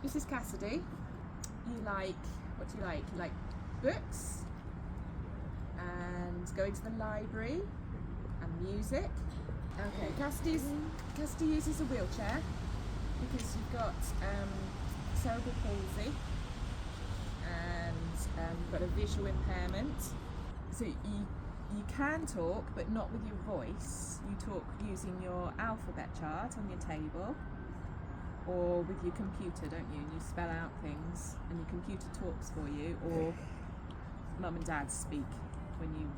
This is Cassidy. What do you like? You like books and going to the library and music. Okay, Cassidy uses a wheelchair because you've got cerebral palsy and got a visual impairment. So you can talk, but not with your voice. You talk using your alphabet chart on your table, or with your computer, don't you? And you spell out things, and your computer talks for you, or mum and dad speak when you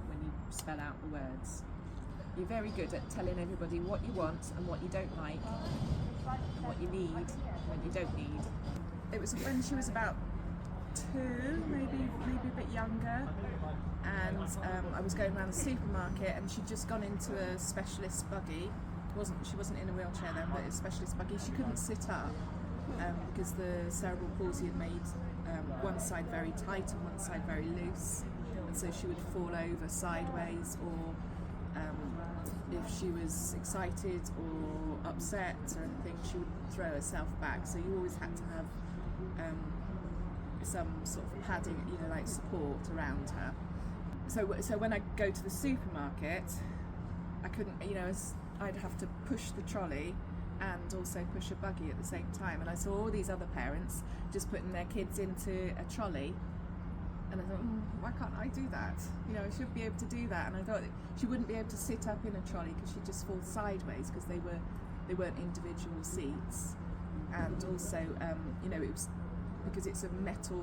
spell out the words. You're very good at telling everybody what you want and what you don't like, and what you need and what you don't need. It was when she was about 2, maybe a bit younger, and I was going around the supermarket, and she'd just gone into a specialist buggy. She wasn't in a wheelchair then, but a specialist buggy. She couldn't sit up because the cerebral palsy had made one side very tight and one side very loose, and so she would fall over sideways, or if she was excited or upset or anything, she would throw herself back. So you always had to have some sort of padding, like support around her. So when I go to the supermarket, I couldn't, I'd have to push the trolley and also push a buggy at the same time. And I saw all these other parents just putting their kids into a trolley, and I thought, why can't I do that? I should be able to do that. And I thought she wouldn't be able to sit up in a trolley because she'd just fall sideways because they weren't individual seats. And also, it was because it's a metal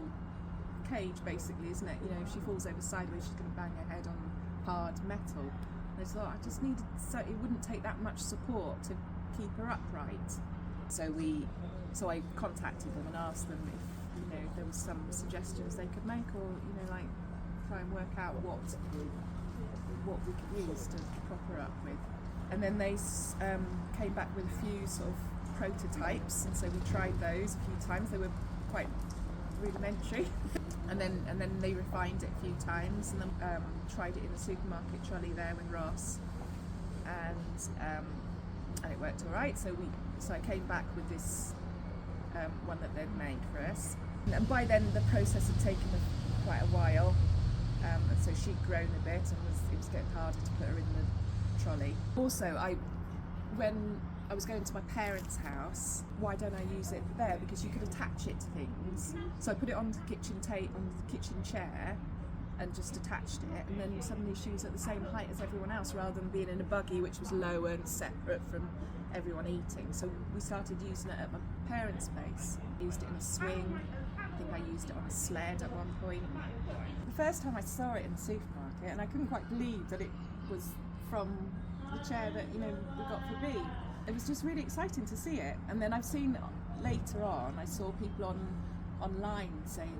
cage basically, isn't it? If she falls over sideways, she's going to bang her head on hard metal. And I thought I just needed, so it wouldn't take that much support to keep her upright. So I contacted them and asked them if there was some suggestions they could make, or try and work out what we could use to prop her up with. And then they came back with a few sort of prototypes, and so we tried those a few times. They were quite rudimentary, and then they refined it a few times, and then tried it in the supermarket trolley there with Ross, and it worked all right. So I came back with this one that they'd made for us, and by then the process had taken quite a while, and so she'd grown a bit, and it was getting harder to put her in the trolley. Also, when I was going to my parents' house, why don't I use it there? Because you could attach it to things. So I put it on the kitchen chair and just attached it, and then suddenly she was at the same height as everyone else, rather than being in a buggy which was lower and separate from everyone eating. So we started using it at my parents' place. I used it in a swing. I think I used it on a sled at one point. The first time I saw it in the supermarket, and I couldn't quite believe that it was from the chair that we got for B. It was just really exciting to see it. And then I've seen later on, I saw people online saying,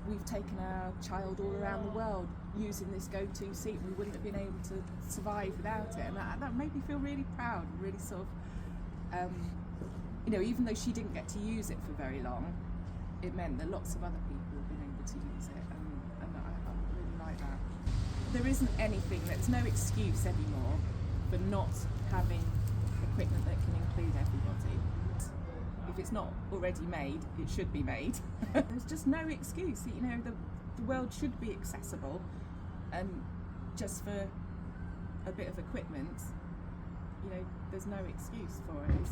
we've taken our child all around the world using this GoTo seat, and we wouldn't have been able to survive without it. And that made me feel really proud, and really sort of, even though she didn't get to use it for very long, it meant that lots of other people have been able to use it, and I really like that. There isn't anything, there's no excuse anymore for not having equipment that can include everybody. If it's not already made, it should be made. There's just no excuse. The world should be accessible, and just for a bit of equipment, there's no excuse for it.